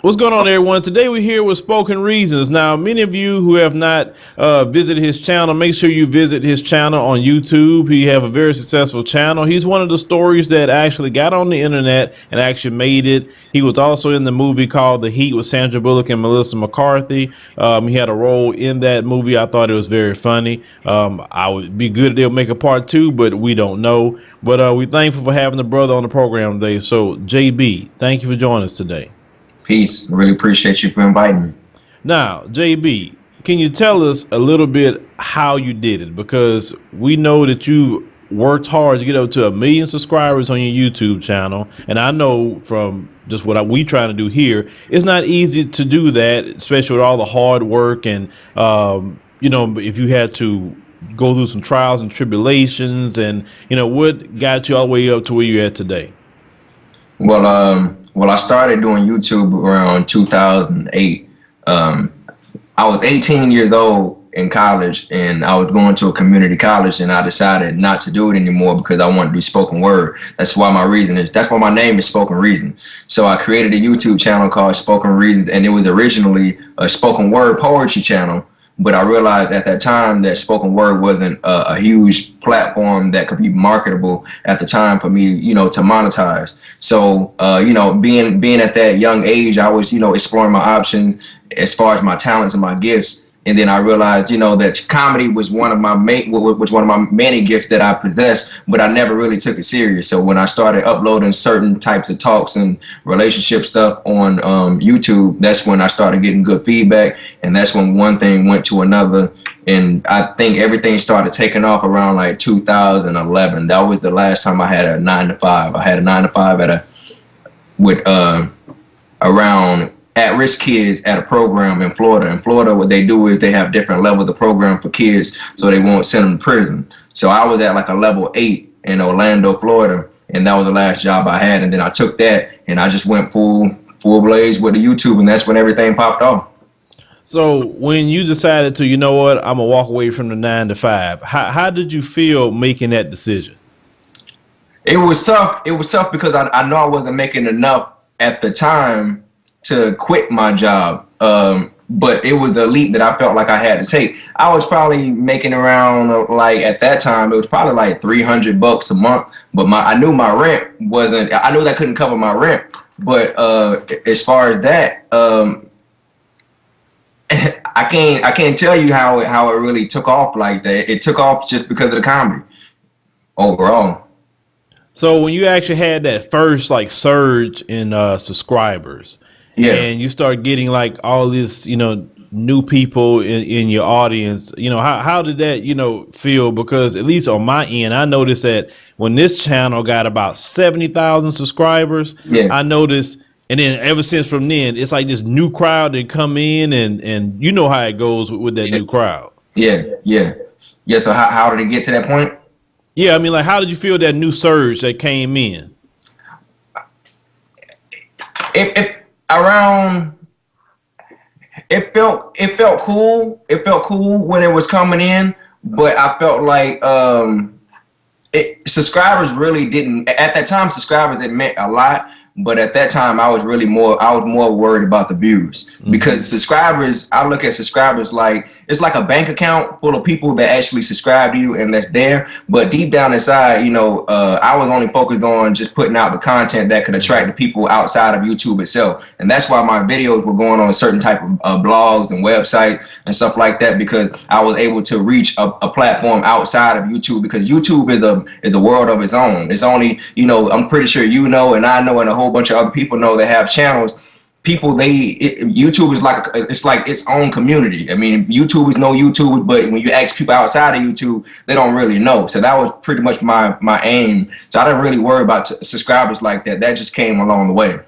What's going on, everyone? Today we're here with Spoken Reasons. Now, many of you who have not visited his channel, make sure you visit his channel on YouTube. He have a very successful channel. He's one of the stories that actually got on the internet and actually made it. He was also in the movie called The Heat with Sandra Bullock and Melissa McCarthy. He had a role in that movie. I thought it was very funny. I would be good if they'll make a part two, but we don't know. But we're thankful for having the brother on the program today. So, JB, thank you for joining us today. Peace. Really appreciate you for inviting me. Now, JB, can you tell us a little bit how you did it? Because we know that you worked hard to get up to 1 million subscribers on your YouTube channel. And I know from just what we trying to do here, it's not easy to do that, especially with all the hard work. And, if you had to go through some trials and tribulations and, what got you all the way up to where you're at today? Well, I started doing YouTube around 2008. I was 18 years old in college, and I was going to a community college, and I decided not to do it anymore because I wanted to do spoken word. That's why my name is Spoken Reason. So I created a YouTube channel called Spoken Reasons, and it was originally a spoken word poetry channel. But I realized at that time that spoken word wasn't a huge platform that could be marketable at the time for me, to monetize. So, being at that young age, I was, exploring my options as far as my talents and my gifts. And then I realized, that comedy was one of my many gifts that I possessed, but I never really took it serious. So when I started uploading certain types of talks and relationship stuff on YouTube, that's when I started getting good feedback. And that's when one thing went to another. And I think everything started taking off around like 2011. That was the last time I had a 9-to-5. I had a 9-to-5 around at-risk kids at a program in Florida. In Florida, what they do is they have different levels of program for kids so they won't send them to prison. So I was at like a level 8 in Orlando, Florida, and that was the last job I had. And then I took that and I just went full blaze with the YouTube, and that's when everything popped off. So when you decided to, I'm gonna walk away from the 9-to-5, how did you feel making that decision? It was tough. It was tough because I know I wasn't making enough at the time to quit my job, but it was the leap that I felt like I had to take. I was probably making around, like at that time, it was probably like $300 a month, but I knew my rent wasn't, I knew that couldn't cover my rent. But as far as that, I can't tell you how it really took off like that. It took off just because of the comedy overall. So when you actually had that first like surge in subscribers, Yeah. and you start getting like all this, new people in your audience, how did that, feel? Because at least on my end, I noticed that when this channel got about 70,000 subscribers, Yeah. I noticed, and then ever since from then, it's like this new crowd that come in, and you know how it goes with that new crowd. Yeah. So how did it get to that point? Yeah, I mean, like, how did you feel that new surge that came in? It felt cool. It felt cool when it was coming in, but I felt like subscribers really didn't at that time. Subscribers, it meant a lot. But at that time, I was more worried about the views, because subscribers, I look at subscribers like it's like a bank account full of people that actually subscribe to you and that's there. But deep down inside, I was only focused on just putting out the content that could attract the people outside of YouTube itself. And that's why my videos were going on certain type of blogs and websites and stuff like that, because I was able to reach a platform outside of YouTube, because YouTube is a world of its own. It's only, I'm pretty sure and I know and a whole bunch of other people know that have channels. YouTube is like its own community. I mean, YouTubers know YouTube, but when you ask people outside of YouTube, they don't really know. So that was pretty much my aim. So I didn't really worry about subscribers like that. That just came along the way. Yeah,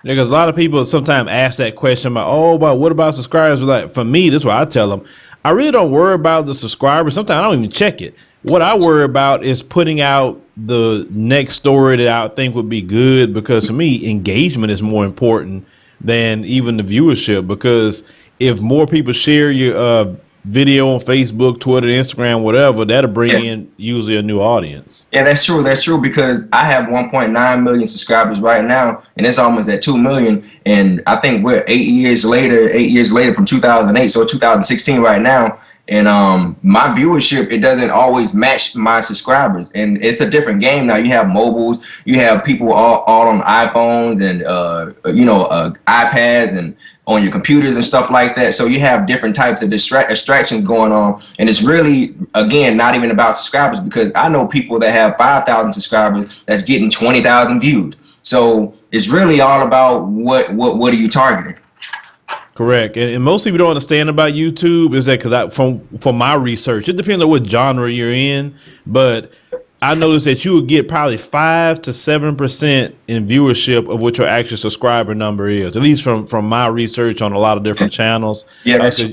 because a lot of people sometimes ask that question about, but what about subscribers? Like, for me, that's why I tell them, I really don't worry about the subscribers. Sometimes I don't even check it. What I worry about is putting out the next story that I think would be good, because for me, engagement is more important than even the viewership. Because if more people share your video on Facebook, Twitter, Instagram, whatever, that'll bring Yeah. in usually a new audience. Yeah, that's true. That's true because I have 1.9 million subscribers right now, and it's almost at 2 million. And I think we're 8 years later from 2008, so 2016 right now. And my viewership, it doesn't always match my subscribers, and it's a different game now. You have mobiles, you have people all on iPhones and iPads and on your computers and stuff like that. So you have different types of distractions going on, and it's really, again, not even about subscribers, because I know people that have 5,000 subscribers that's getting 20,000 views. So it's really all about what are you targeting. Correct, and most people don't understand about YouTube is that because from my research, it depends on what genre you're in, but I noticed that you would get probably 5 to 7% in viewership of what your actual subscriber number is, at least from my research on a lot of different channels. Yeah, that's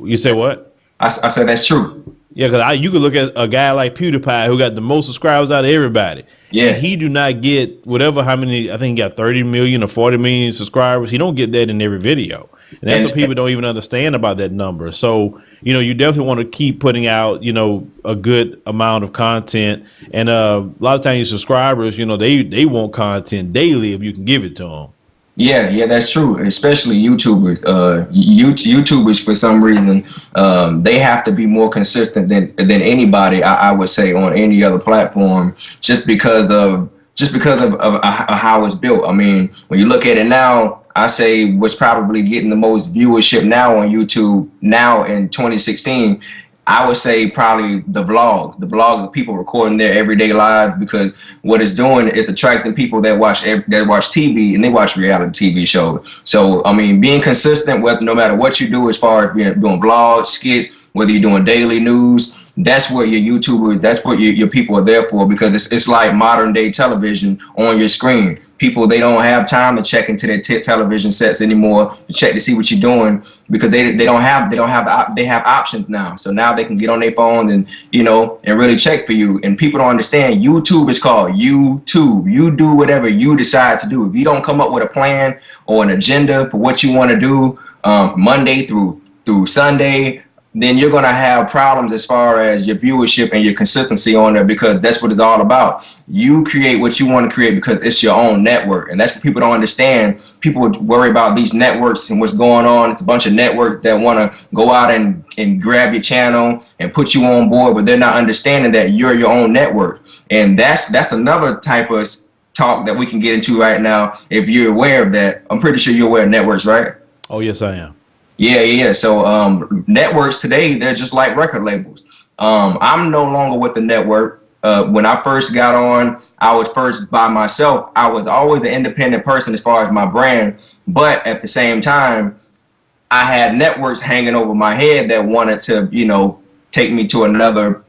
you say what? I said that's true. Yeah, because you could look at a guy like PewDiePie who got the most subscribers out of everybody. Yeah. And he do not get how many, I think he got 30 million or 40 million subscribers. He don't get that in every video. And that's what people don't even understand about that number. So, you definitely want to keep putting out, a good amount of content. And a lot of times your subscribers, they want content daily if you can give it to them. Yeah, that's true. Especially YouTubers. YouTubers, for some reason, they have to be more consistent than anybody. I would say on any other platform, just because of how it's built. I mean, when you look at it now, I say what's probably getting the most viewership now on YouTube now in 2016. I would say probably the vlogs of people recording their everyday lives, because what it's doing is attracting people that watch TV, and they watch reality TV shows. So, I mean, being consistent with no matter what you do as far as doing vlogs, skits, whether you're doing daily news, that's what your YouTubers, that's what your people are there for, because it's like modern day television on your screen. People, they don't have time to check into their television sets anymore to check to see what you're doing, because they have options now. So now they can get on their phones and and really check for you. And people don't understand, YouTube is called YouTube. You do whatever you decide to do. If you don't come up with a plan or an agenda for what you want to do Monday through Sunday, then you're going to have problems as far as your viewership and your consistency on there, because that's what it's all about. You create what you want to create because it's your own network. And that's what people don't understand. People worry about these networks and what's going on. It's a bunch of networks that want to go out and grab your channel and put you on board, but they're not understanding that you're your own network. And that's another type of talk that we can get into right now. If you're aware of that, I'm pretty sure you're aware of networks, right? Oh, yes, I am. Yeah. So networks today, they're just like record labels. I'm no longer with the network. When I first got on, I was first by myself. I was always an independent person as far as my brand. But at the same time, I had networks hanging over my head that wanted to, take me to another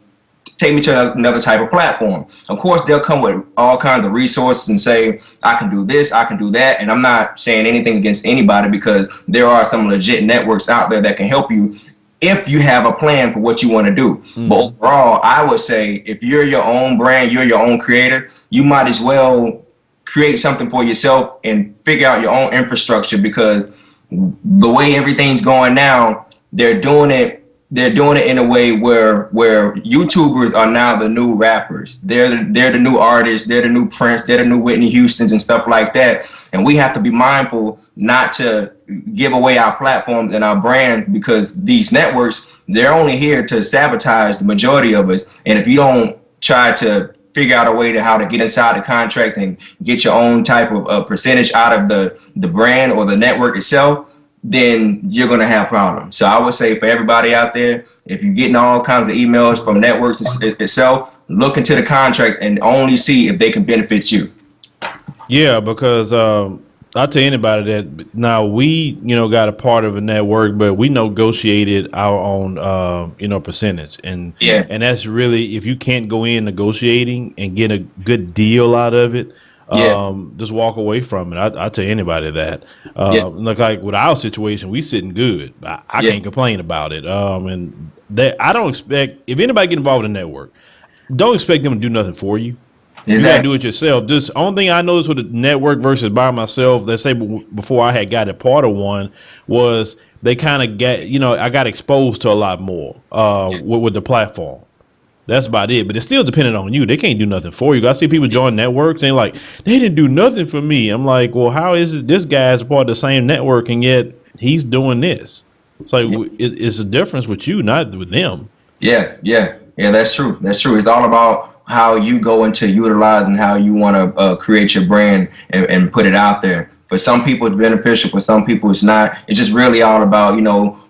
type of platform. Of course, they'll come with all kinds of resources and say, I can do this, I can do that. And I'm not saying anything against anybody, because there are some legit networks out there that can help you if you have a plan for what you want to do. Mm-hmm. But overall, I would say if you're your own brand, you're your own creator, you might as well create something for yourself and figure out your own infrastructure, because the way everything's going now, they're doing it in a way where YouTubers are now the new rappers. They're the new artists. They're the new Prince. They're the new Whitney Houstons and stuff like that. And we have to be mindful not to give away our platforms and our brand, because these networks, they're only here to sabotage the majority of us. And if you don't try to figure out a way to how to get inside the contract and get your own type of percentage out of the brand or the network itself, then you're going to have problems. So I would say for everybody out there, if you're getting all kinds of emails from networks itself, look into the contract and only see if they can benefit you. Yeah, because I'll tell anybody that now we, got a part of a network, but we negotiated our own, percentage. And yeah, and that's really, if you can't go in negotiating and get a good deal out of it, just walk away from it. I tell anybody that. Look, like with our situation, we sitting good. I can't complain about it. And that I don't expect, if anybody get involved in the network, don't expect them to do nothing for you. Exactly. You gotta do it yourself. Just only thing I noticed with the network versus by myself, let's say before I had got a part of one, was they kind of get, I got exposed to a lot more with the platform. That's about it. But it's still dependent on you. They can't do nothing for you. I see people join networks and like, they didn't do nothing for me. I'm like, well, how is it this guy's part of the same network and yet he's doing this? It's like, it's a difference with you, not with them. Yeah. That's true. That's true. It's all about how you go into utilizing how you want to create your brand and put it out there. For some people, it's beneficial. For some people, it's not. It's just really all about,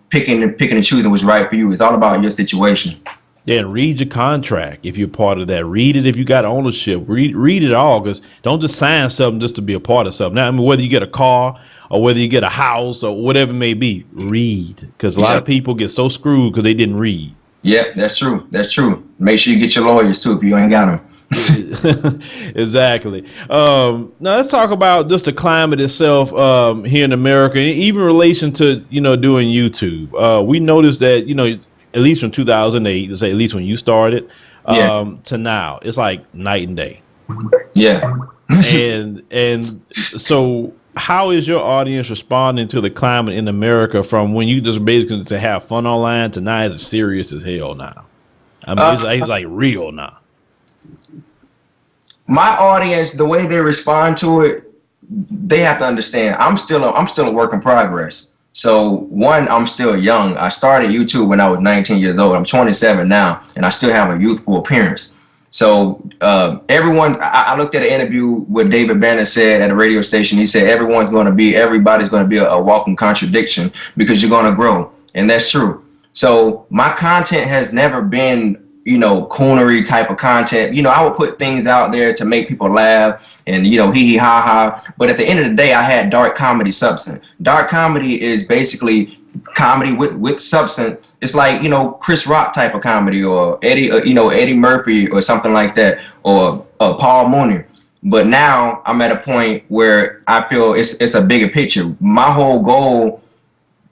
picking and choosing what's right for you. It's all about your situation. Yeah, and read your contract if you're part of that. Read it if you got ownership. Read it all, because don't just sign something just to be a part of something. Now, I mean, whether you get a car or whether you get a house or whatever it may be, read, because a lot of people get so screwed because they didn't read. Yeah, that's true. That's true. Make sure you get your lawyers too if you ain't got them. Exactly. Now let's talk about just the climate itself here in America, and even in relation to doing YouTube. We noticed that at least from 2008, to say at least when you started, to now, it's like night and day. Yeah. and so how is your audience responding to the climate in America from when you just basically to have fun online to now it's serious as hell now? I mean, it's like real now. My audience, the way they respond to it, they have to understand I'm still a work in progress. So one, I'm still young. I started YouTube when I was 19 years old. I'm 27 now, and I still have a youthful appearance. So I looked at an interview with David Banner said at a radio station. He said everybody's going to be a walking contradiction because you're going to grow, and that's true. So my content has never been coonery type of content. I would put things out there to make people laugh and hee hee ha ha. But at the end of the day, I had dark comedy substance. Dark comedy is basically comedy with substance. It's like Chris Rock type of comedy, or Eddie Murphy or something like that, or Paul Mooney. But now I'm at a point where I feel it's a bigger picture. My whole goal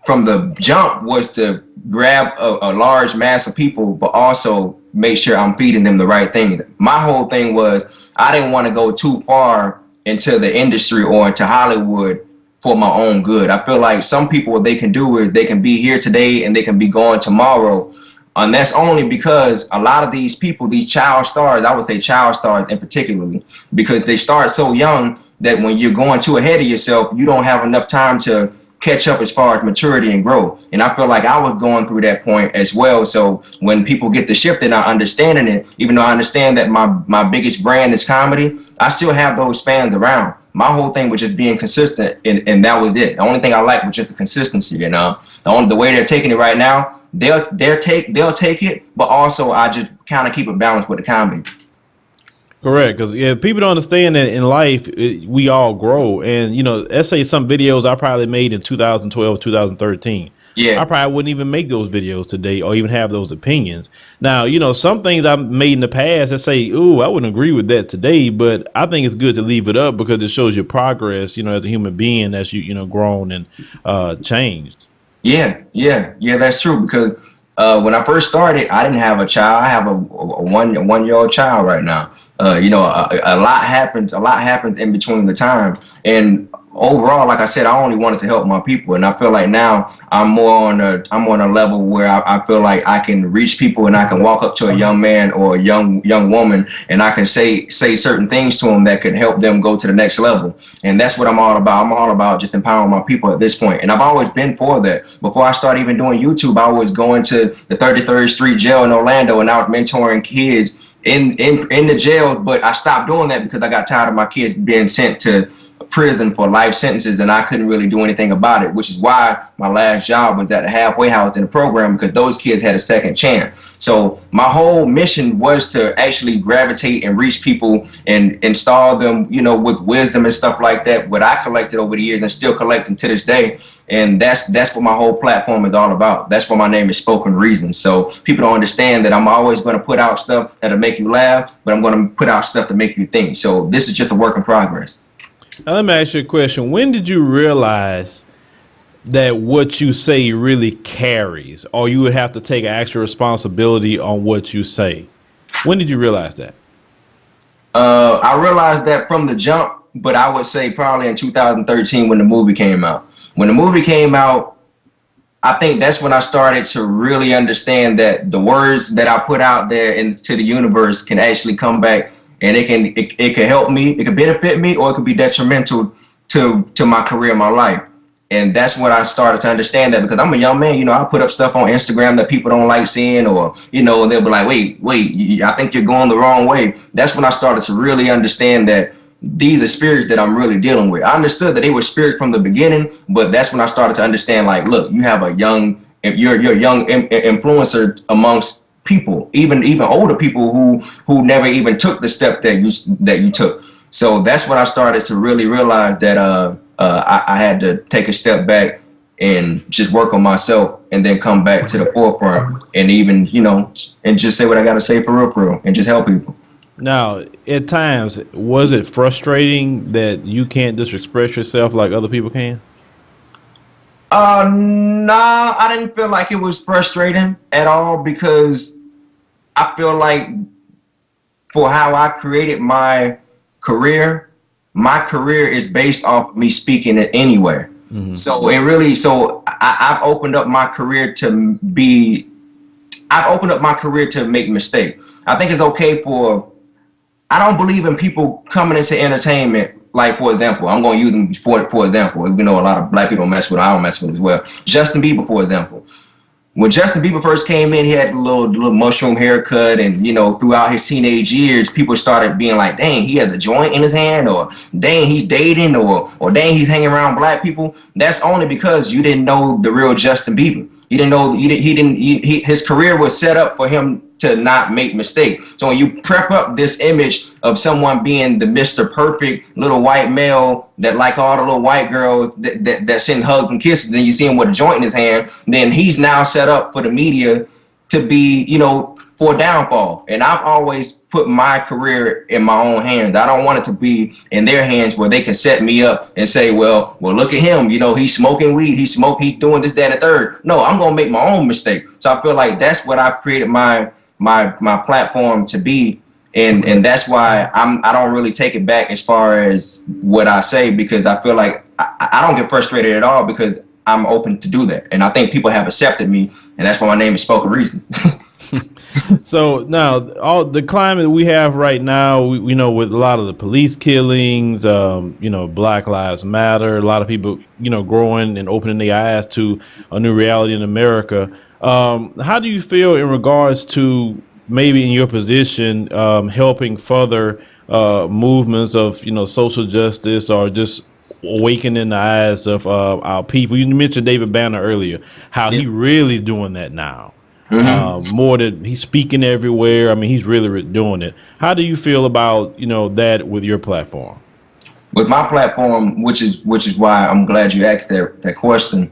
from the jump was to grab a large mass of people, but also make sure I'm feeding them the right things. My whole thing was I didn't want to go too far into the industry or into Hollywood for my own good. I feel like some people, what they can do is they can be here today and they can be gone tomorrow. And that's only because a lot of these people, these child stars, I would say child stars in particularly, because they start so young that when you're going too ahead of yourself, you don't have enough time to catch up as far as maturity and growth. And I feel like I was going through that point as well. So when people get the shift and not understanding it, even though I understand that my biggest brand is comedy, I still have those fans around. My whole thing was just being consistent, and that was it. The only thing I liked was just the consistency. The way they're taking it right now, they'll take it, but also I just kind of keep it balanced with the comedy. Correct, because people don't understand that in life we all grow, and let's say some videos I probably made in 2012, 2013. Yeah, I probably wouldn't even make those videos today, or even have those opinions. Now, some things I've made in the past that say, "Ooh, I wouldn't agree with that today," but I think it's good to leave it up because it shows your progress, as a human being, as you grown and changed. Yeah, that's true. Because when I first started, I didn't have a child. I have a one-year-old child right now. A lot happens in between the time, and overall, like I said, I only wanted to help my people, and I feel like now I'm on a level where I feel like I can reach people, and I can walk up to a young man or a young woman, and I can say certain things to them that could help them go to the next level. And that's what I'm all about. I'm all about just empowering my people at this point, and I've always been for that. Before I started even doing YouTube, I was going to the 33rd Street jail in Orlando, and I was mentoring kids in the jail. But I stopped doing that because I got tired of my kids being sent to prison for life sentences, and I couldn't really do anything about it, which is why my last job was at a halfway house in the program, because those kids had a second chance. So my whole mission was to actually gravitate and reach people and install them, with wisdom and stuff like that, what I collected over the years and still collecting to this day. And that's what my whole platform is all about. That's why my name is Spoken Reasons. So people don't understand that I'm always going to put out stuff that'll make you laugh, but I'm going to put out stuff to make you think. So this is just a work in progress. Now, let me ask you a question. When did you realize that what you say really carries, or you would have to take actual responsibility on what you say? When did you realize that? I realized that from the jump, but I would say probably in 2013 when the movie came out. When the movie came out, I think that's when I started to really understand that the words that I put out there into the universe can actually come back, and it can help me, it can benefit me, or it could be detrimental to my career, my life. And that's when I started to understand that, because I'm a young man, you know, I put up stuff on Instagram that people don't like seeing, or, you know, they'll be like, wait, I think you're going the wrong way. That's when I started to really understand that these are spirits that I'm really dealing with. I understood that they were spirits from the beginning, but that's when I started to understand, like, look, you have you're a young influencer amongst people, even older people who never even took the step that you took. So that's when I started to really realize that I had to take a step back and just work on myself, and then come back to the forefront, and even, you know, and just say what I got to say for real, and just help people. Now, at times, was it frustrating that you can't just express yourself like other people can? Nah, I didn't feel like it was frustrating at all, because I feel like for how I created career, my career is based off of me speaking it anywhere. Mm-hmm. I've opened up my career to make mistakes. I think it's okay I don't believe in people coming into entertainment. Like, for example, I'm going to use them for example. We know a lot of black people mess with, I don't mess with as well. Justin Bieber, for example. When Justin Bieber first came in, he had a little mushroom haircut, and, you know, throughout his teenage years, people started being like, dang, he has a joint in his hand, or dang, he's dating, or dang, he's hanging around black people. That's only because you didn't know the real Justin Bieber. You didn't know his career was set up for him to not make mistakes. So when you prep up this image of someone being the Mr. Perfect little white male that like all the little white girls that send hugs and kisses, then you see him with a joint in his hand, then he's now set up for the media to be, you know, for a downfall. And I've always put my career in my own hands. I don't want it to be in their hands where they can set me up and say, well, look at him, you know, he's smoking weed, he's doing this, that, and the third. No, I'm gonna make my own mistake. So I feel like that's what I created my platform to be. And that's why I don't really take it back as far as what I say, because I feel like I don't get frustrated at all, because I'm open to do that. And I think people have accepted me, and that's why my name is Spoken Reasons. So now, all the climate we have right now, we know, with a lot of the police killings, you know, Black Lives Matter, a lot of people, you know, growing and opening their eyes to a new reality in America. How do you feel in regards to maybe in your position helping further movements of, you know, social justice, or just awakening the eyes of our people? You mentioned David Banner earlier, how he really doing that now. More than he's speaking everywhere. I mean, he's really doing it. How do you feel about, you know, that with your platform? With my platform, which is why I'm glad you asked that question.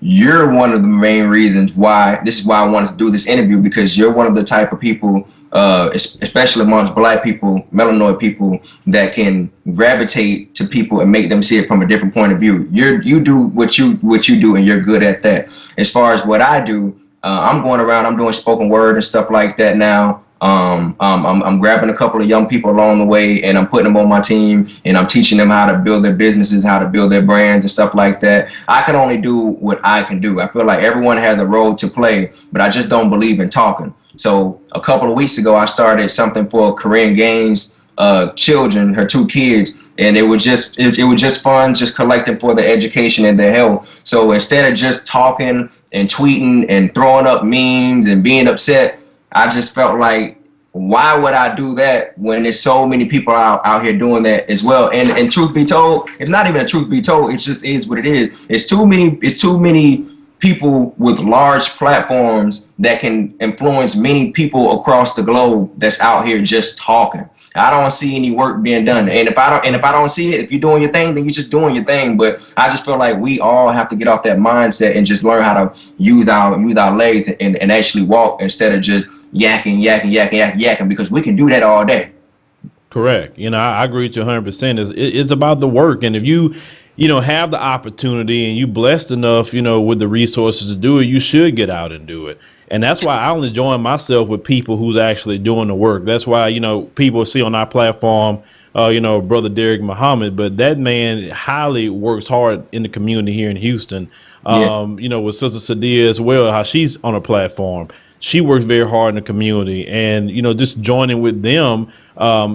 You're one of the main reasons why I wanted to do this interview, because you're one of the type of people, especially amongst black people, melanoid people, that can gravitate to people and make them see it from a different point of view. You do what you do, and you're good at that. As far as what I do, I'm going around, I'm doing spoken word and stuff like that now. I'm grabbing a couple of young people along the way, and I'm putting them on my team, and I'm teaching them how to build their businesses, how to build their brands and stuff like that. I can only do what I can do. I feel like everyone has a role to play, but I just don't believe in talking. So a couple of weeks ago, I started something for Korean Gaines children, her 2 kids. And it was just fun, just collecting for their education and their health. So instead of just talking and tweeting and throwing up memes and being upset, I just felt like, why would I do that when there's so many people out here doing that as well? And truth be told, it's not even a truth be told. It just is what it is. It's too many people with large platforms that can influence many people across the globe that's out here just talking. I don't see any work being done. And if I don't see it, if you're doing your thing, then you're just doing your thing. But I just feel like we all have to get off that mindset and just learn how to use our legs and actually walk, instead of just yakking, because we can do that all day. Correct. You know, I agree with you 100%. It's about the work. And if you know, have the opportunity and you blessed enough, you know, with the resources to do it, you should get out and do it. And that's why I only join myself with people who's actually doing the work. That's why, you know, people see on our platform, you know, Brother Derek Muhammad, but that man highly works hard in the community here in Houston. Yeah. With Sister Sadia as well, how she's on a platform. She works very hard in the community, and just joining with them,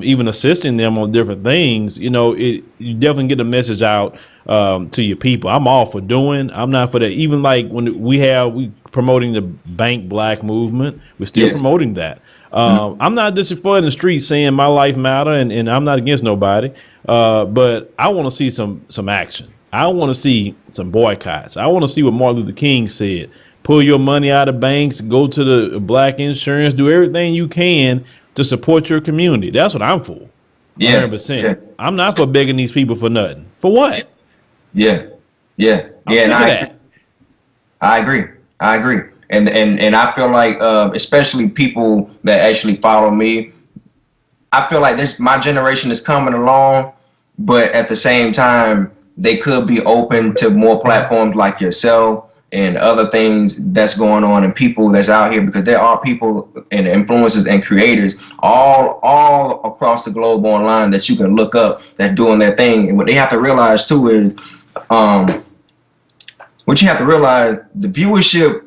even assisting them on different things. You definitely get the message out to your people. I'm all for doing. I'm not for that. Even like when we promoting the Bank Black movement, we're still Yeah. promoting that. Mhm. I'm not just for in the street saying my life matter, and I'm not against nobody. But I want to see some action. I want to see some boycotts. I want to see what Martin Luther King said. Pull your money out of banks, go to the black insurance, do everything you can to support your community. That's what I'm for. Yeah. 100%. Yeah. I'm not for begging these people for nothing. For what? Yeah. Yeah. I'm Yeah. And sick of that. I agree. I agree. And I feel like, especially people that actually follow me, I feel like my generation is coming along, but at the same time, they could be open to more platforms like yourself and other things that's going on and people that's out here, because there are people and influencers and creators all across the globe online that you can look up that doing their thing. And what they have to realize too is, um, what you have to realize, the viewership,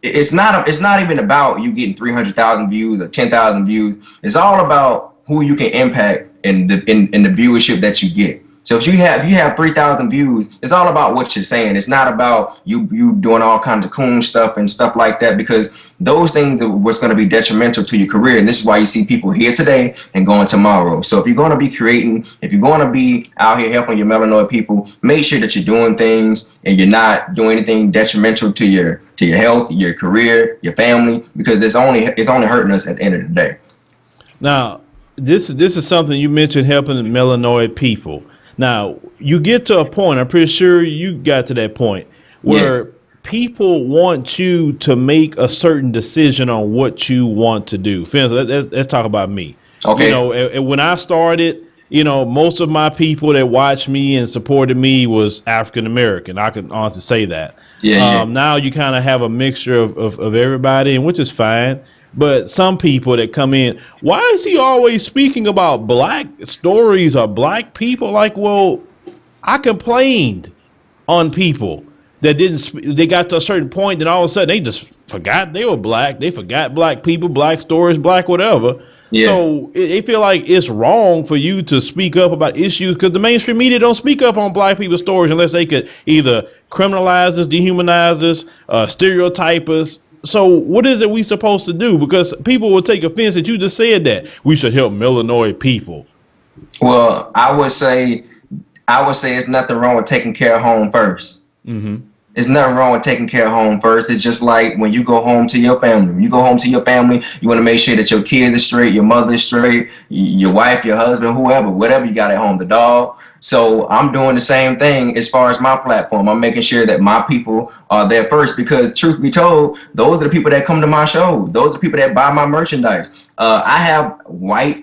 it's not even about you getting 300,000 views or 10,000 views. It's all about who you can impact in the viewership that you get. So if you have 3,000 views, it's all about what you're saying. It's not about you doing all kinds of cool stuff and stuff like that, because those things are what's going to be detrimental to your career. And this is why you see people here today and going tomorrow. So if you're going to be creating, if you're going to be out here helping your melanoid people, make sure that you're doing things and you're not doing anything detrimental to your health, your career, your family, because it's only hurting us at the end of the day. Now, this is something you mentioned, helping the melanoid people. Now, you get to a point, I'm pretty sure you got to that point, where Yeah. people want you to make a certain decision on what you want to do. For instance, let's talk about me. Okay. When I started, most of my people that watched me and supported me was African American. I can honestly say that. Yeah. Yeah. Now you kind of have a mixture of everybody, and which is fine. But some people that come in, why is he always speaking about black stories or black people? Like, well, I complained on people that they got to a certain point, then all of a sudden they just forgot they were black. They forgot black people, black stories, black whatever. Yeah. So they feel like it's wrong for you to speak up about issues because the mainstream media don't speak up on black people's stories unless they could either criminalize us, dehumanize us, stereotype us. So what is it we supposed to do? Because people will take offense that you just said that we should help melanoid people. Well, I would say it's nothing wrong with taking care of home first. Mm-hmm. There's nothing wrong with taking care of home first. It's just like when you go home to your family. When you go home to your family, you want to make sure that your kids are straight, your mother is straight, your wife, your husband, whoever, whatever you got at home, the dog. So I'm doing the same thing as far as my platform. I'm making sure that my people are there first, because truth be told, those are the people that come to my shows. Those are the people that buy my merchandise. I have white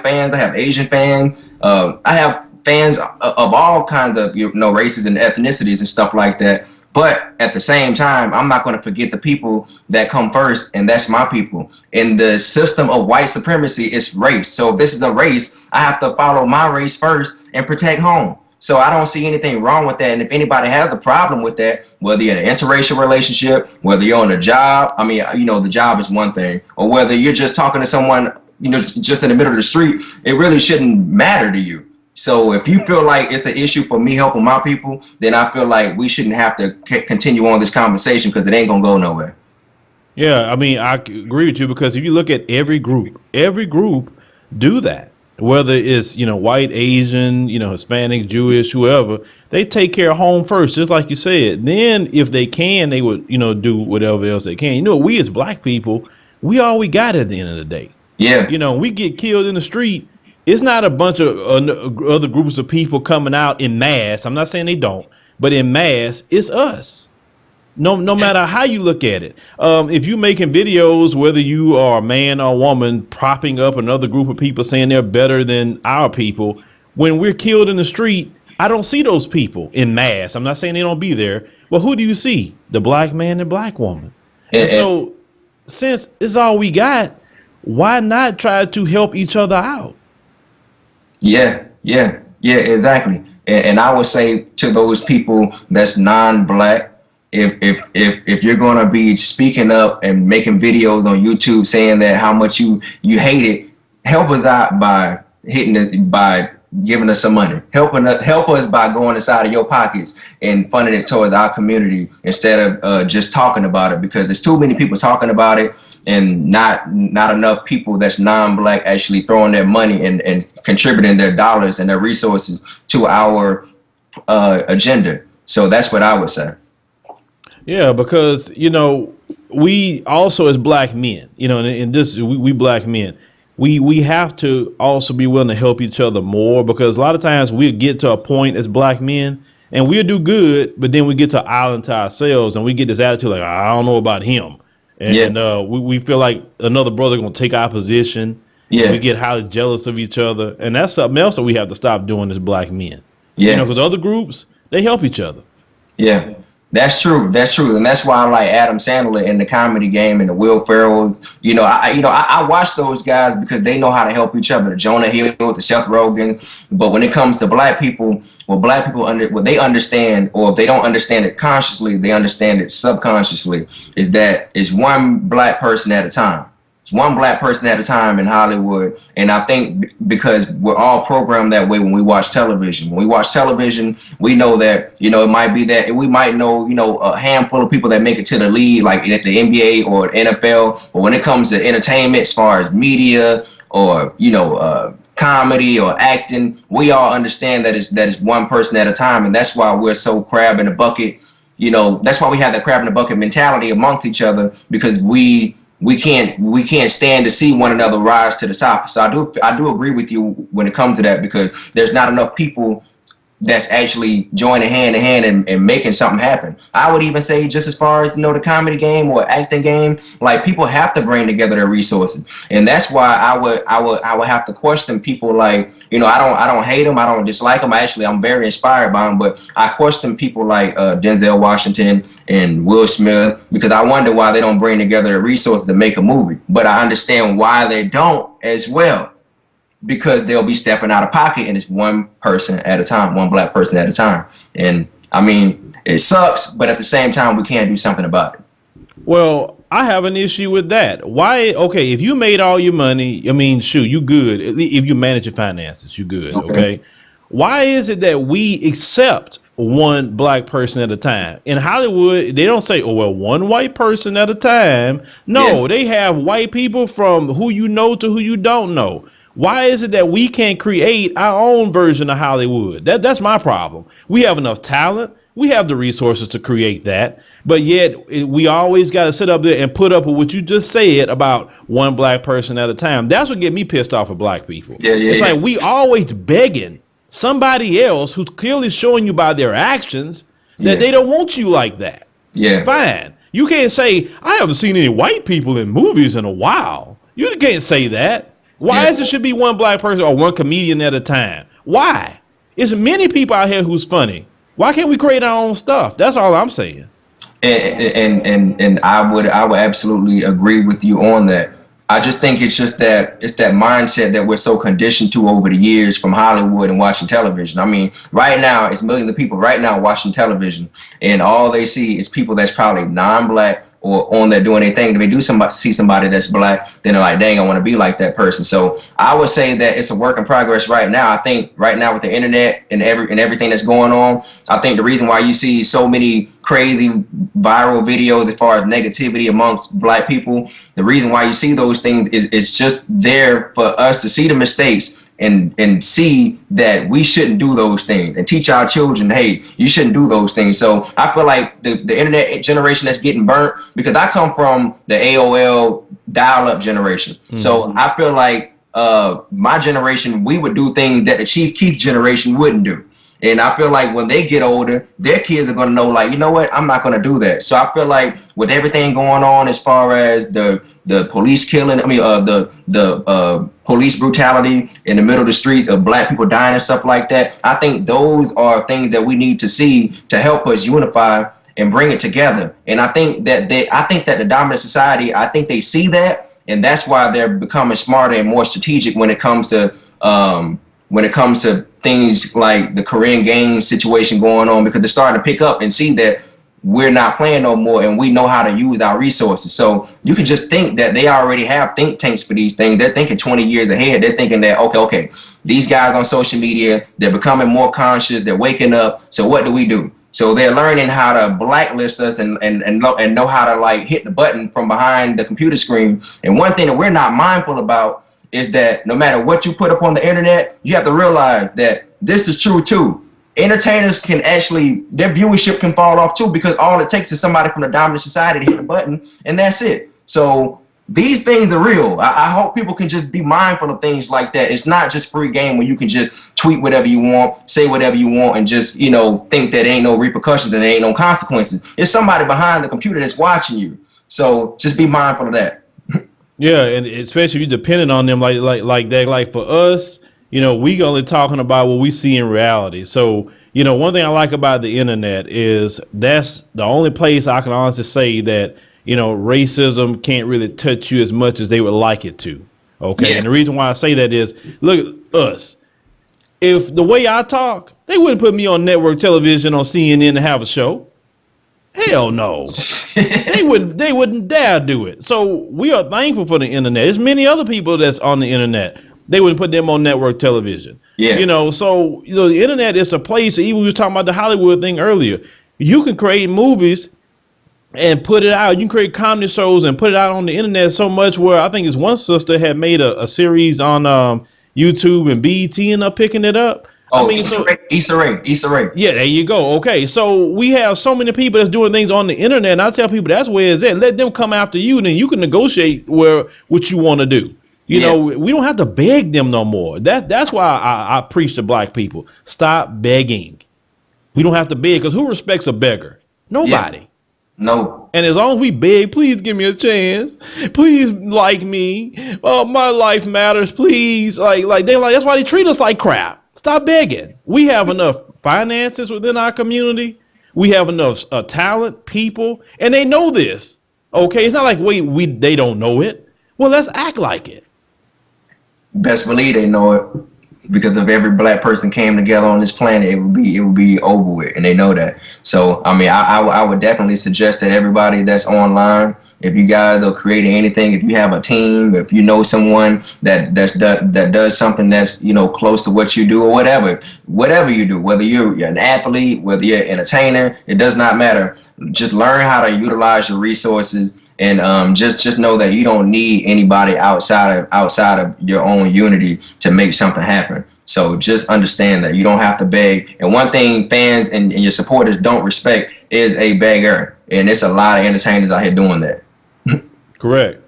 fans. I have Asian fans. I have fans of all kinds of races and ethnicities and stuff like that. But at the same time, I'm not going to forget the people that come first, and that's my people. In the system of white supremacy, it's race. So if this is a race, I have to follow my race first and protect home. So I don't see anything wrong with that. And if anybody has a problem with that, whether you're in an interracial relationship, whether you're on a job, I mean, the job is one thing, or whether you're just talking to someone, just in the middle of the street, it really shouldn't matter to you. So if you feel like it's an issue for me helping my people, then I feel like we shouldn't have to continue on this conversation, because it ain't gonna go nowhere. Yeah, I mean, I agree with you because if you look at every group do that. Whether it's, white, Asian, Hispanic, Jewish, whoever, they take care of home first, just like you said. Then if they can, they would, do whatever else they can. We as black people, we all we got at the end of the day. Yeah. We get killed in the street. It's not a bunch of other groups of people coming out in mass. I'm not saying they don't, but in mass, it's us. No matter how you look at it. If you're making videos, whether you are a man or a woman, propping up another group of people saying they're better than our people, when we're killed in the street, I don't see those people in mass. I'm not saying they don't be there. Well, who do you see? The black man and black woman. And so since it's all we got, why not try to help each other out? Yeah, exactly. And I would say to those people that's non-black, if you're going to be speaking up and making videos on YouTube saying that how much you hate it, help us out by by giving us some money. Help us by going inside of your pockets and funding it towards our community instead of just talking about it, because there's too many people talking about it and not enough people that's non-black actually throwing their money and contributing their dollars and their resources to our agenda. So that's what I would say. Yeah, because we also as black men, and this we black men, we have to also be willing to help each other more, because a lot of times we get to a point as black men and we'll do good, but then we get to an island to ourselves and we get this attitude like, I don't know about him. And we feel like another brother going to take our position. Yeah. We get highly jealous of each other. And that's something else that we have to stop doing as black men. Yeah. Because other groups, they help each other. Yeah. That's true. That's true. And that's why I like Adam Sandler in the comedy game and the Will Ferrells. I watch those guys because they know how to help each other. The Jonah Hill, the Seth Rogen. But when it comes to black people, what they understand, or if they don't understand it consciously, they understand it subconsciously, is that it's one black person at a time. It's one black person at a time in Hollywood. And I think because we're all programmed that way when we watch television. When we watch television, we know that, it might be that we might know, a handful of people that make it to the league, like at the NBA or NFL. But when it comes to entertainment, as far as media or, comedy or acting, we all understand that it's one person at a time. And that's why we're so crab in the bucket. That's why we have that crab in the bucket mentality amongst each other, because we can't stand to see one another rise to the top. So I do agree with you when it comes to that, because there's not enough people that's actually joining hand in hand and making something happen. I would even say, just as far as the comedy game or acting game, like, people have to bring together their resources, and that's why I would have to question people. Like, I don't hate them, I don't dislike them. I'm very inspired by them, but I question people like Denzel Washington and Will Smith, because I wonder why they don't bring together their resources to make a movie. But I understand why they don't as well, because they'll be stepping out of pocket, and it's one person at a time, one black person at a time. And I mean, it sucks, but at the same time, we can't do something about it. Well, I have an issue with that. Why? Okay, if you made all your money, I mean, shoot, you good. If you manage your finances, you good. Okay. Why is it that we accept one black person at a time? In Hollywood, they don't say, oh, well, one white person at a time. No, They have white people from who you know to who you don't know. Why is it that we can't create our own version of Hollywood? That's my problem. We have enough talent. We have the resources to create that. But yet we always got to sit up there and put up with what you just said about one black person at a time. That's what get me pissed off of black people. It's like we always begging somebody else who's clearly showing you by their actions that they don't want you like that. Yeah. Fine. You can't say, I haven't seen any white people in movies in a while. You can't say that. Why is it should be one black person or one comedian at a time? Why? There's many people out here who's funny. Why can't we create our own stuff? That's all I'm saying. And I would absolutely agree with you on that. I just think it's that mindset that we're so conditioned to over the years from Hollywood and watching television. I mean, right now, it's millions of people right now watching television, and all they see is people that's probably non-black or on there doing anything. If they do see somebody that's black, then they're like, dang, I want to be like that person. So I would say that it's a work in progress right now. I think right now with the internet and everything that's going on, I think the reason why you see so many crazy viral videos as far as negativity amongst black people, the reason why you see those things is it's just there for us to see the mistakes and see that we shouldn't do those things, and teach our children, hey, you shouldn't do those things. So I feel like the internet generation that's getting burnt, because I come from the AOL dial-up generation. Mm-hmm. So I feel like my generation, we would do things that the Chief Keef generation wouldn't do. And I feel like when they get older, their kids are going to know, like, you know what, I'm not going to do that. So I feel like with everything going on as far as the police killing, the police brutality in the middle of the streets of black people dying and stuff like that, I think those are things that we need to see to help us unify and bring it together. And I think that the dominant society, I think they see that, and that's why they're becoming smarter and more strategic when it comes to things like the Korean Games situation going on, because they're starting to pick up and see that we're not playing no more and we know how to use our resources. So you can just think that they already have think tanks for these things. They're thinking 20 years ahead. They're thinking that, okay, these guys on social media, they're becoming more conscious, they're waking up. So what do we do? So they're learning how to blacklist us and know how to like hit the button from behind the computer screen. And one thing that we're not mindful about is that no matter what you put up on the internet, you have to realize that this is true too. Entertainers can actually, their viewership can fall off too, because all it takes is somebody from the dominant society to hit the button and that's it. So these things are real. I hope people can just be mindful of things like that. It's not just free game where you can just tweet whatever you want, say whatever you want, and just, you know, think that there ain't no repercussions and there ain't no consequences. There's somebody behind the computer that's watching you. So just be mindful of that. Yeah, and especially if you're dependent on them like that. Like for us, you know, we only talking about what we see in reality. So, you know, one thing I like about the internet is that's the only place I can honestly say that, you know, racism can't really touch you as much as they would like it to. Okay. Yeah. And the reason why I say that is, look at us. If the way I talk, they wouldn't put me on network television on CNN to have a show. Hell no. They wouldn't dare do it. So we are thankful for the internet. There's many other people that's on the internet. They wouldn't put them on network television. Yeah. You know, so, you know, the internet is a place, even we were talking about the Hollywood thing earlier. You can create movies and put it out. You can create comedy shows and put it out on the internet so much where I think it's one sister had made a series on YouTube and BET ended up picking it up. Oh, I mean, Issa Rae. Yeah, there you go. Okay, so we have so many people that's doing things on the internet, and I tell people that's where it's at. Let them come after you, and then you can negotiate what you want to do. You know, we don't have to beg them no more. That's why I preach to black people. Stop begging. We don't have to beg, because who respects a beggar? Nobody. Yeah. No. And as long as we beg, please give me a chance. Please like me. My life matters. Please. Like that's why they treat us like crap. Stop begging. We have enough finances within our community. We have enough talent, people, and they know this. Okay, it's not like they don't know it. Well, let's act like it. Best believe they know it, because if every black person came together on this planet, it would be over with, and they know that. So I mean, I would definitely suggest that everybody that's online, if you guys are creating anything, if you have a team, if you know someone that does something that's, you know, close to what you do, or whatever you do, whether you're an athlete, whether you're an entertainer, it does not matter. Just learn how to utilize your resources. And just know that you don't need anybody outside of your own unity to make something happen. So just understand that you don't have to beg. And one thing fans and your supporters don't respect is a beggar. And it's a lot of entertainers out here doing that. Correct.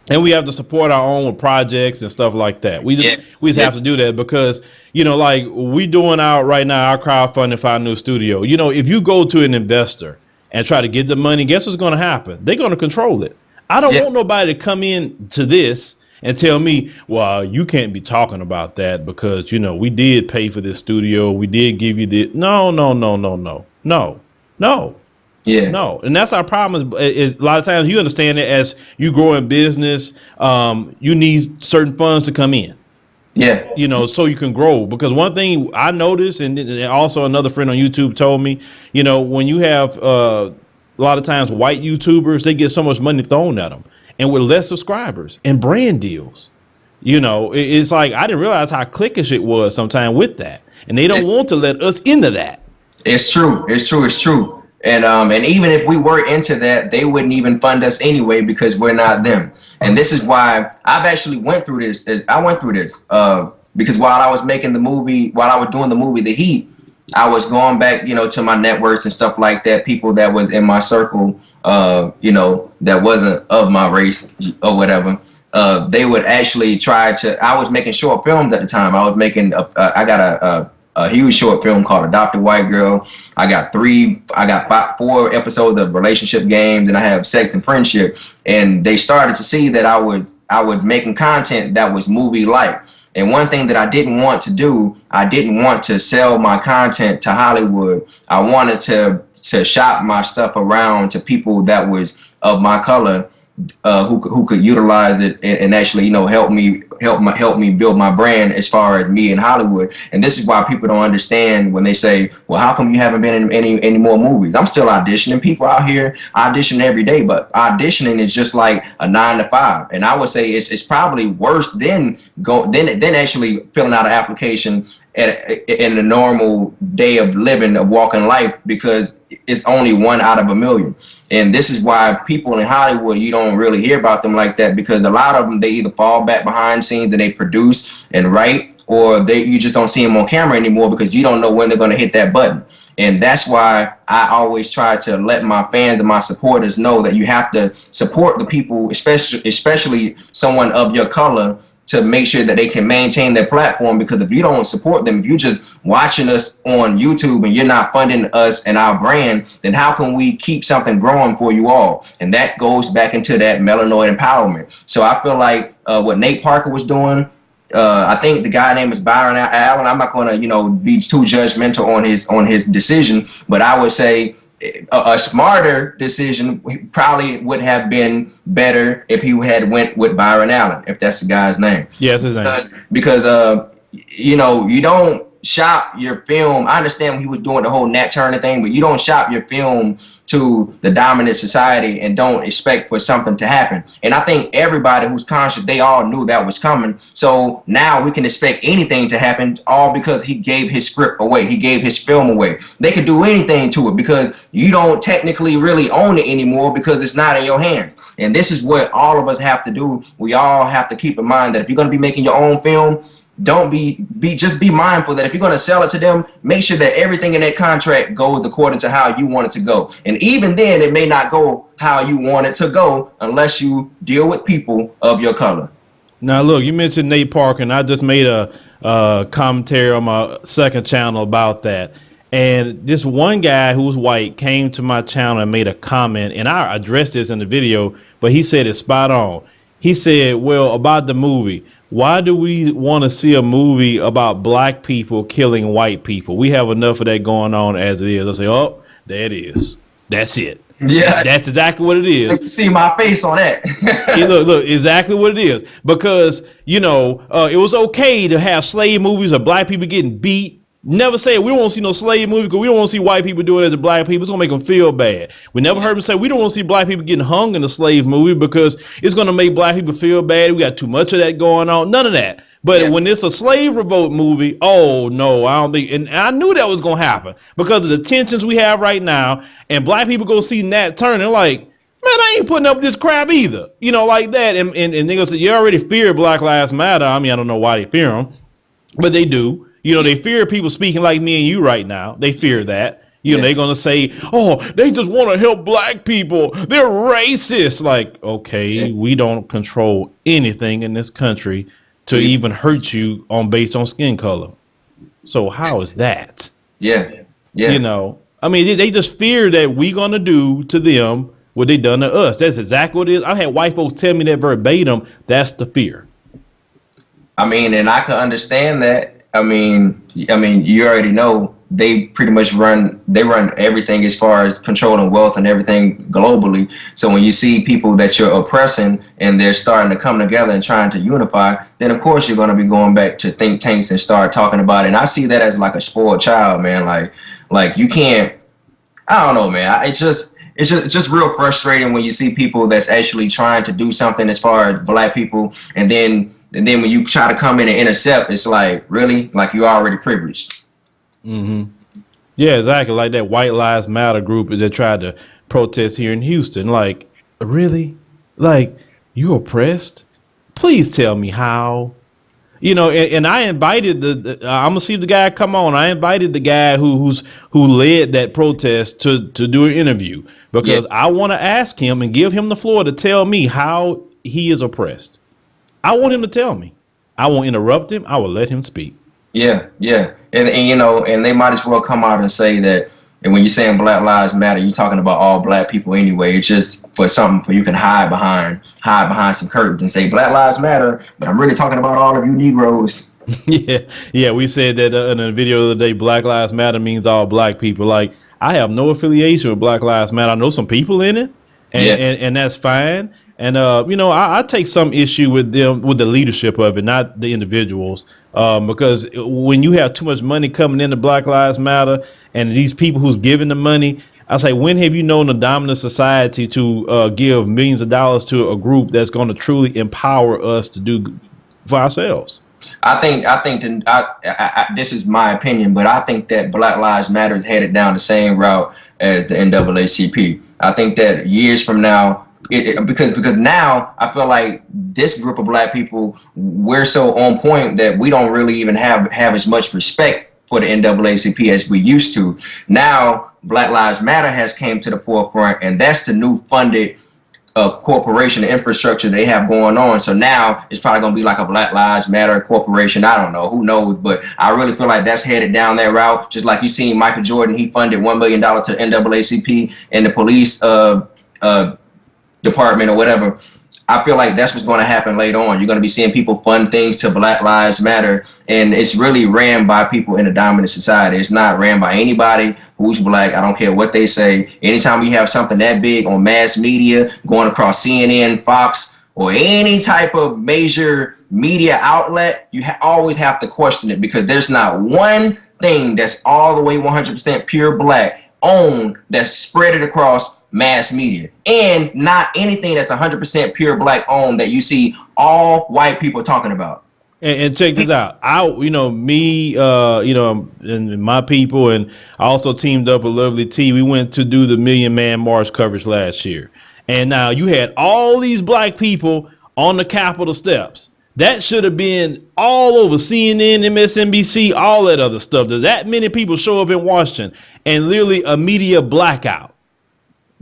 And we have to support our own projects and stuff like that. We just have to do that because, you know, like we doing right now, our crowdfunding for our new studio. You know, if you go to an investor and try to get the money, guess what's going to happen? They're going to control it. I don't want nobody to come in to this and tell me, well, you can't be talking about that because, you know, we did pay for this studio. We did give you this. No. Yeah. No. And that's our problem is a lot of times you understand that as you grow in business, you need certain funds to come in. Yeah. You know, so you can grow. Because one thing I noticed, and also another friend on YouTube told me, you know, when you have a lot of times white YouTubers, they get so much money thrown at them, and with less subscribers and brand deals, you know, it's like I didn't realize how cliquish it was sometimes with that, and they don't want to let us into that. It's true. And even if we were into that, they wouldn't even fund us anyway because we're not them. And this is why I've actually went through this. Because while I was making the movie, while I was doing the movie The Heat, I was going back, you know, to my networks and stuff like that. People that was in my circle, you know, that wasn't of my race or whatever. They would actually try to. I was making short films at the time. I was making. I got a huge short film called Adopted White Girl. I got 4 episodes of Relationship Games, and I have Sex and Friendship. And they started to see that I was making content that was movie-like. And one thing that I didn't want to do, I didn't want to sell my content to Hollywood. I wanted to shop my stuff around to people that was of my color who could utilize it and actually, you know, help me build my brand as far as me in Hollywood. And this is why people don't understand when they say, well, how come you haven't been in any more movies? I'm still auditioning. People out here auditioning every day, but auditioning is just like a 9 to 5. And I would say it's probably worse than actually filling out an application in a normal day of living, of walking life, because it's only 1 out of a million. And this is why people in Hollywood, you don't really hear about them like that, because a lot of them, they either fall back behind scenes and they produce and write, or you just don't see them on camera anymore because you don't know when they're going to hit that button. And that's why I always try to let my fans and my supporters know that you have to support the people, especially someone of your color, to make sure that they can maintain their platform. Because if you don't support them, if you're just watching us on YouTube and you're not funding us and our brand, then how can we keep something growing for you all? And that goes back into that melanoid empowerment. So I feel like what Nate Parker was doing, I think the guy name is Byron Allen. I'm not going to, you know, be too judgmental on his decision, but I would say a smarter decision probably would have been better if he had went with Byron Allen, if that's the guy's name. Yes, his name. Because you know, you don't shop your film. I understand when he was doing the whole Nat Turner thing, but you don't shop your film to the dominant society and don't expect for something to happen. And I think everybody who's conscious, they all knew that was coming. So now we can expect anything to happen, all because he gave his script away. He gave his film away. They could do anything to it because you don't technically really own it anymore because it's not in your hand. And this is what all of us have to do. We all have to keep in mind that if you're going to be making your own film, don't just be mindful that if you're going to sell it to them, make sure that everything in that contract goes according to how you want it to go. And even then, it may not go how you want it to go unless you deal with people of your color. Now, look, you mentioned Nate Parker, and I just made a commentary on my second channel about that. And this one guy who's white came to my channel and made a comment, and I addressed this in the video, but he said it's spot on. He said, well, about the movie, why do we want to see a movie about black people killing white people? We have enough of that going on as it is. I say, oh, there it is. That's it. Yeah, that's exactly what it is. You see my face on that. Hey, look, exactly what it is. Because, you know, it was okay to have slave movies of black people getting beat. Never say we don't want to see no slave movie because we don't want to see white people doing it to black people. It's going to make them feel bad. We never heard them say we don't want to see black people getting hung in a slave movie because it's going to make black people feel bad. We got too much of that going on. None of that. But when it's a slave revolt movie, oh, no, I don't think. And I knew that was going to happen because of the tensions we have right now. And black people go see Nat Turner like, man, I ain't putting up this crap either. You know, like that. And they go say, you already fear Black Lives Matter. I mean, I don't know why they fear them, but they do. You know, they fear people speaking like me and you right now. They fear that. You know, they're going to say, oh, they just want to help black people. They're racist. Like, okay, we don't control anything in this country to even hurt you based on skin color. So how is that? Yeah. You know, I mean, they just fear that we going to do to them what they done to us. That's exactly what it is. I had white folks tell me that verbatim. That's the fear. I mean, and I can understand that. I mean, you already know they pretty much run everything as far as controlling wealth and everything globally. So when you see people that you're oppressing and they're starting to come together and trying to unify, then of course you're going to be going back to think tanks and start talking about it. And I see that as like a spoiled child, man. Like you can't, I don't know, man. It's just real frustrating when you see people that's actually trying to do something as far as black people, and then when you try to come in and intercept, it's like, really? Like you're already privileged. Mm-hmm. Yeah, exactly. Like that White Lives Matter group that tried to protest here in Houston. Like, really? Like, you oppressed? Please tell me how. You know, and I invited I'm gonna see the guy come on. I invited the guy who led that protest to do an interview because I want to ask him and give him the floor to tell me how he is oppressed. I want him to tell me. I won't interrupt him. I will let him speak. Yeah. And you know, and they might as well come out and say that. And when you're saying Black Lives Matter, you're talking about all black people anyway. It's just for something for you can hide behind some curtains and say Black Lives Matter, but I'm really talking about all of you Negroes. Yeah. We said that in a video the other day, Black Lives Matter means all black people. Like, I have no affiliation with Black Lives Matter. I know some people in it, and that's fine. And I take some issue with them, with the leadership of it, not the individuals, because when you have too much money coming into Black Lives Matter and these people who's giving the money, I say, when have you known a dominant society to give millions of dollars to a group that's going to truly empower us to do for ourselves? I think this is my opinion, but I think that Black Lives Matter is headed down the same route as the NAACP. I think that years from now, because now I feel like this group of Black people, we're so on point that we don't really even have as much respect for the NAACP as we used to. Now Black Lives Matter has came to the forefront, and that's the new funded corporation infrastructure they have going on. So now it's probably going to be like a Black Lives Matter corporation. I don't know, who knows, but I really feel like that's headed down that route. Just like you seen Michael Jordan, he funded $1 million to NAACP and the police department or whatever. I feel like that's what's going to happen later on. You're going to be seeing people fund things to Black Lives Matter, and it's really ran by people in a dominant society. It's not ran by anybody who's Black. I don't care what they say. Anytime you have something that big on mass media, going across CNN, Fox, or any type of major media outlet, you always have to question it, because there's not one thing that's all the way 100% pure Black owned that's spread it across mass media, and not anything that's 100% pure Black owned that you see all white people talking about. And check this out. Me, and my people, and I also teamed up with Lovely T. We went to do the Million Man March coverage last year. And now you had all these Black people on the Capitol steps. That should have been all over CNN, MSNBC, all that other stuff. Does that many people show up in Washington and literally a media blackout?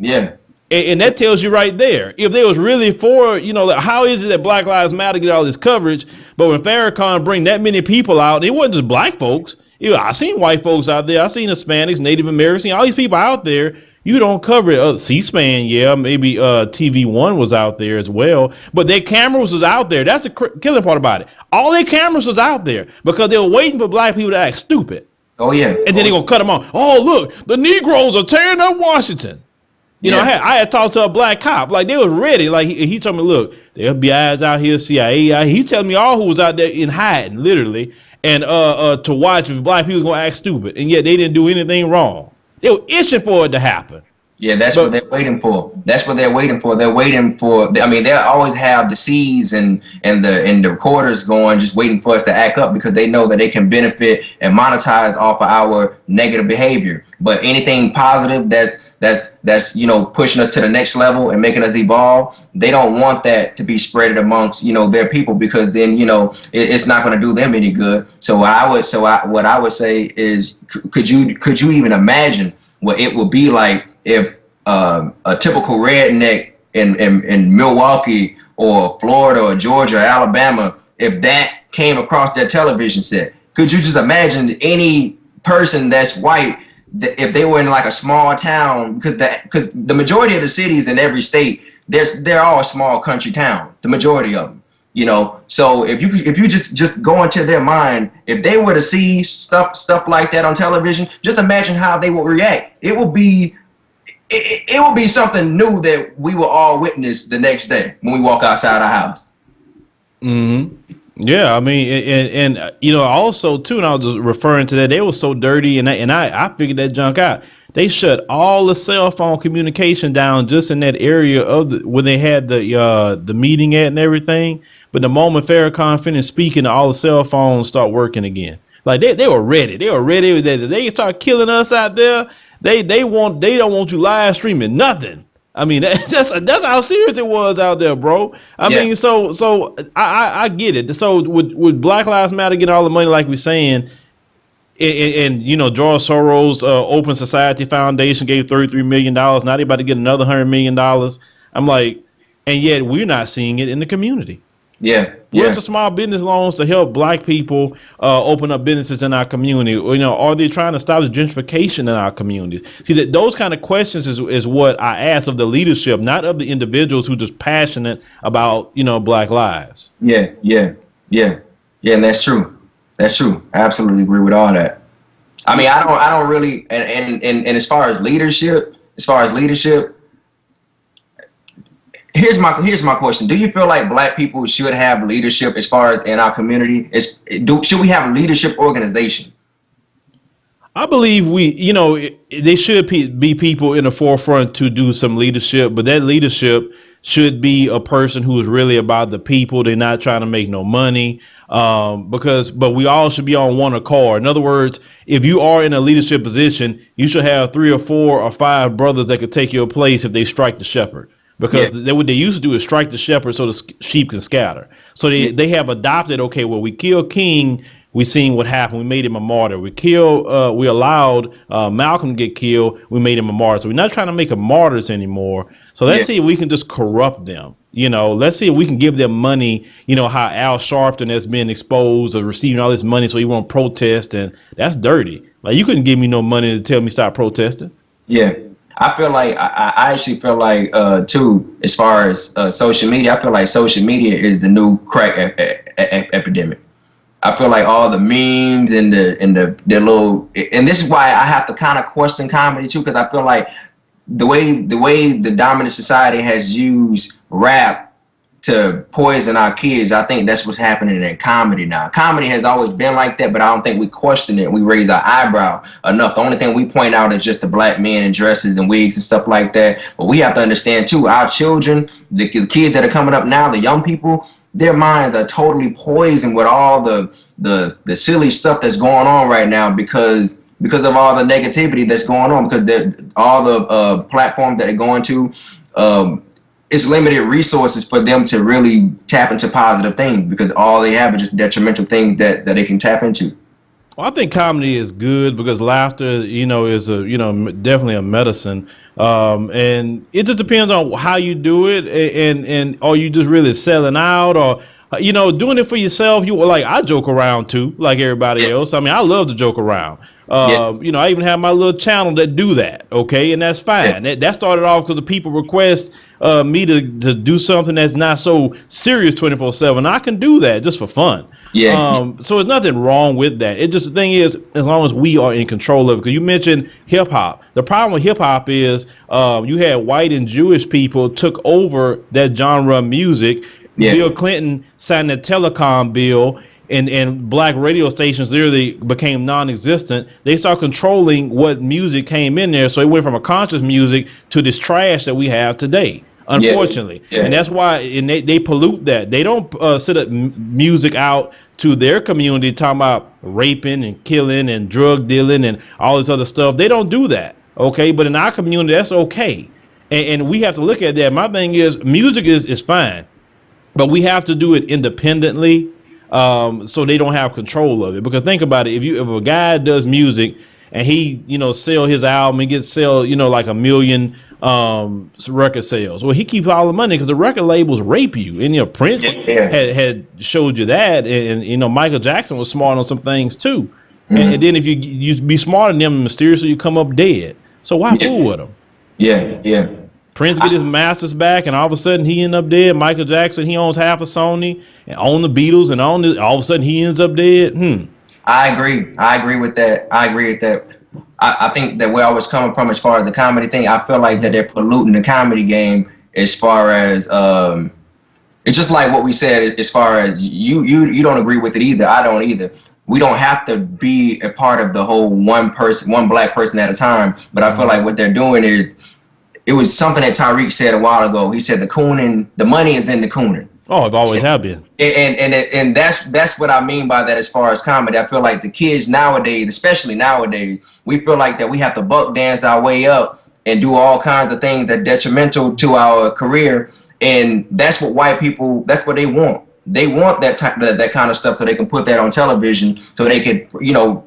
Yeah. And that tells you right there, if they was really for, how is it that Black Lives Matter get all this coverage, but when Farrakhan bring that many people out, it wasn't just Black folks. I seen white folks out there. I seen Hispanics, Native Americans, all these people out there. You don't cover it. C-SPAN, yeah, maybe TV1 was out there as well, but their cameras was out there. That's the killing part about it. All their cameras was out there because they were waiting for Black people to act stupid. Oh, yeah. And then they're going to cut them on. Oh, look, the Negroes are tearing up Washington. I had talked to a Black cop, like they was ready. Like he told me, look, the FBI's out here, CIA out here. He telling me all who was out there in hiding, literally, and to watch if Black people gonna act stupid, and yet they didn't do anything wrong. They were itching for it to happen. Yeah, that's what they're waiting for. That's what they're waiting for. They're waiting for. I mean, they always have the C's and the recorders going, just waiting for us to act up, because they know that they can benefit and monetize off of our negative behavior. But anything positive that's pushing us to the next level and making us evolve, they don't want that to be spread amongst their people, because then it's not going to do them any good. So what I would say is, could you even imagine what it would be like if a typical redneck in Milwaukee or Florida or Georgia or Alabama, if that came across their television set? Could you just imagine any person that's white, if they were in like a small town, because the majority of the cities in every state, they're all small country town, the majority of them. So if you just go into their mind, if they were to see stuff like that on television, just imagine how they would react. It will be something new that we will all witness the next day when we walk outside our house. Mm-hmm. Yeah, I mean, and also too, and I was just referring to that, they were so dirty, and I figured that junk out. They shut all the cell phone communication down just in that area of when they had the meeting at and everything. But the moment Farrakhan finished speaking, all the cell phones start working again. Like they were ready. They were ready. They start killing us out there. They don't want you live streaming nothing. I mean, that's how serious it was out there, bro. I mean, so I get it. So with Black Lives Matter getting all the money, like we're saying, and George Soros Open Society Foundation gave $33 million. Now they're about to get another $100 million. I'm like, and yet we're not seeing it in the community. Yeah. Where's the small business loans to help Black people open up businesses in our community? Or, are they trying to stop the gentrification in our communities? See, that those kind of questions is what I ask of the leadership, not of the individuals who just passionate about, Black lives. Yeah. And that's true. That's true. I absolutely agree with all that. I mean, I don't really, and as far as leadership, here's my question. Do you feel like Black people should have leadership as far as in our community? Should we have a leadership organization? I believe they should be people in the forefront to do some leadership, but that leadership should be a person who is really about the people. They're not trying to make no money, but we all should be on one accord. In other words, if you are in a leadership position, you should have 3 or 4 or 5 brothers that could take your place if they strike the shepherd. Because what they used to do is strike the shepherd so the sheep can scatter. So they have adopted, okay, well, we killed King. We seen what happened. We made him a martyr. We allowed Malcolm to get killed. We made him a martyr. So we're not trying to make them martyrs anymore. So let's see if we can just corrupt them. Let's see if we can give them money. How Al Sharpton has been exposed of receiving all this money so he won't protest. And that's dirty. Like, you couldn't give me no money to tell me stop protesting. Yeah. I feel like I actually feel like too, as far as social media, I feel like social media is the new crack epidemic. I feel like all the memes and the little, and this is why I have to kind of question comedy too, because I feel like the way the dominant society has used rap to poison our kids, I think that's what's happening in comedy now. Comedy has always been like that, but I don't think we question it. We raise our eyebrow enough. The only thing we point out is just the Black men in dresses and wigs and stuff like that. But we have to understand too, our children, the kids that are coming up now, the young people, their minds are totally poisoned with all the silly stuff that's going on right now because of all the negativity that's going on, because all the platforms that they're going to, it's limited resources for them to really tap into positive things, because all they have is just detrimental things that they can tap into. Well, I think comedy is good because laughter, is definitely a medicine. And it just depends on how you do it, and are you just really selling out, or doing it for yourself. I joke around too, like everybody else. I mean, I love to joke around. I even have my little channel that do that. Okay, and that's fine. That started off because the people request me to do something that's not so serious 24/7. I can do that just for fun. So there's nothing wrong with that. It just, the thing is, as long as we are in control of it. Because you mentioned hip hop. The problem with hip hop is you had white and Jewish people took over that genre of music. Bill Clinton signed a telecom bill, and Black radio stations literally became non-existent. They start controlling what music came in there. So it went from a conscious music to this trash that we have today, unfortunately. And that's why they pollute that. They don't sit up music out to their community talking about raping and killing and drug dealing and all this other stuff. They don't do that. Okay. But in our community, that's okay. And we have to look at that. My thing is, music is fine, but we have to do it independently, so they don't have control of it. Because think about it, if a guy does music and he sell his album and sell like 1 million record sales, well, he keeps all the money because the record labels rape you. And Prince had showed you that, and Michael Jackson was smart on some things too. And then if you be smarter than them, mysteriously you come up dead. So why fool with them? Prince get his masters back, and all of a sudden he end up dead. Michael Jackson, he owns half of Sony and own the Beatles, and all of a sudden he ends up dead. I agree with that. I think that where I was coming from as far as the comedy thing, I feel like that they're polluting the comedy game as far as it's just like what we said as far as you don't agree with it either. I don't either. We don't have to be a part of the whole one Black person at a time. But I feel like what they're doing is, it was something that Tariq said a while ago. He said the money is in the cooning. Oh, it always have been. And that's what I mean by that as far as comedy. I feel like the kids nowadays, especially nowadays, we feel like that we have to buck dance our way up and do all kinds of things that are detrimental to our career. And that's what white people, that's what they want. They want that kind of stuff so they can put that on television, so they can,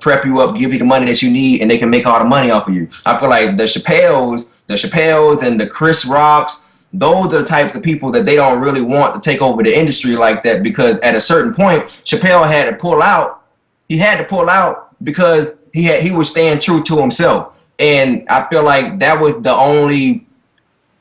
prep you up, give you the money that you need, and they can make all the money off of you. I feel like the Chappelles and the Chris Rocks, those are the types of people that they don't really want to take over the industry like that, because at a certain point, Chappelle had to pull out. He had to pull out because he was staying true to himself. And I feel like that was the only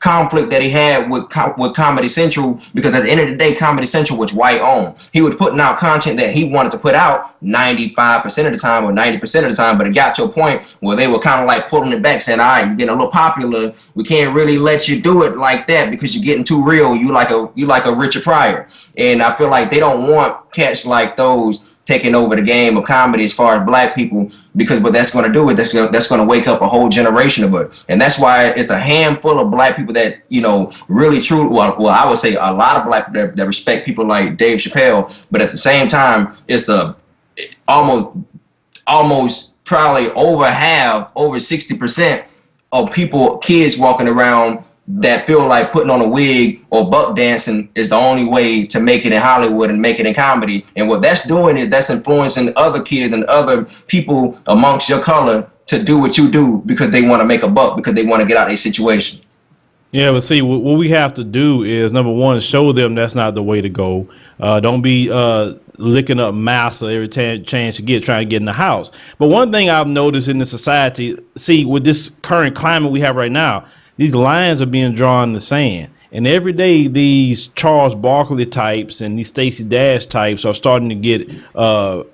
conflict that he had with Comedy Central, because at the end of the day, Comedy Central was white owned. He was putting out content that he wanted to put out 95% of the time or 90% of the time, but it got to a point where they were kind of like pulling it back, saying, all right, you're getting a little popular, we can't really let you do it like that because you're getting too real, you like a Richard Pryor. And I feel like they don't want cats like those taking over the game of comedy as far as black people, because what that's going to do is that's going to wake up a whole generation of it. And that's why it's a handful of black people that, you know, really truly, well I would say a lot of black people that respect people like Dave Chappelle, but at the same time, it's almost probably over 60% of people, kids walking around that feel like putting on a wig or buck dancing is the only way to make it in Hollywood and make it in comedy. And what that's doing is that's influencing other kids and other people amongst your color to do what you do because they want to make a buck, because they want to get out of a situation. Yeah, but see, what we have to do is, number one, show them that's not the way to go. Don't be licking up massa every chance you get, trying to get in the house. But one thing I've noticed in the society, see, with this current climate we have right now, these lines are being drawn in the sand. And every day these Charles Barkley types and these Stacey Dash types are starting to get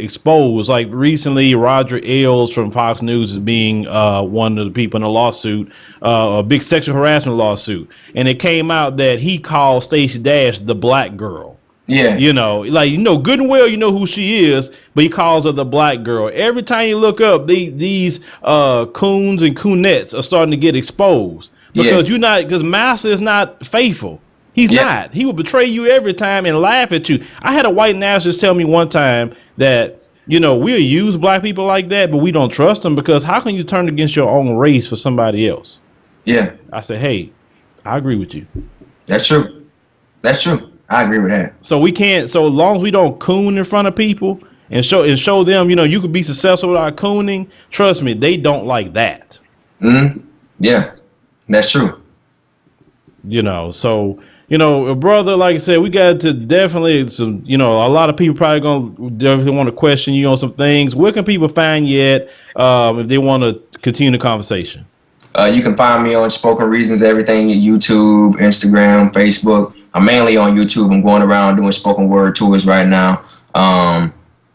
exposed. Like recently, Roger Ailes from Fox News is being one of the people in a lawsuit, a big sexual harassment lawsuit. And it came out that he called Stacey Dash the black girl. Yeah. You know, like, you know, good and well, you know who she is, but he calls her the black girl. Every time you look up, these coons and coonettes are starting to get exposed. Because you're not, because Massa is not faithful. He's not. He will betray you every time and laugh at you. I had a white nationalist tell me one time that, you know, we'll use black people like that, but we don't trust them, because how can you turn against your own race for somebody else? Yeah. I said, hey, I agree with you. That's true. That's true. I agree with that. So we can't, so as long as we don't coon in front of people and show them, you know, you could be successful without cooning, trust me, they don't like that. Yeah. That's true. You know, so, you know, brother, like I said, we got to definitely, some, you know, a lot of people probably going to definitely want to question you on some things. Where can people find you at if they want to continue the conversation? You can find me on Spoken Reasons, everything, YouTube, Instagram, Facebook. I'm mainly on YouTube. I'm going around doing spoken word tours right now.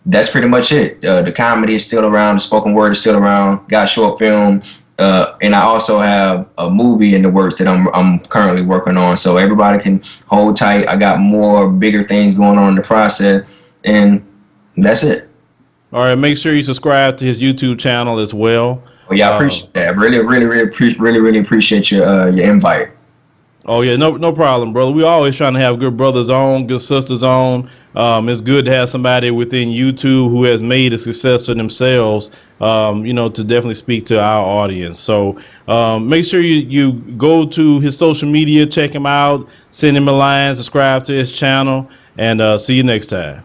That's pretty much it. The comedy is still around. The spoken word is still around. Got short film. And I also have a movie in the works that I'm currently working on. So everybody can hold tight. I got more bigger things going on in the process, and that's it. All right. Make sure you subscribe to his YouTube channel as well. Well, yeah, I appreciate that. Really appreciate your invite. Oh yeah, no problem, brother. We always trying to have good brothers on, good sisters on. It's good to have somebody within YouTube who has made a success for themselves, you know, to definitely speak to our audience. So make sure you go to his social media, check him out, send him a line, subscribe to his channel, and see you next time.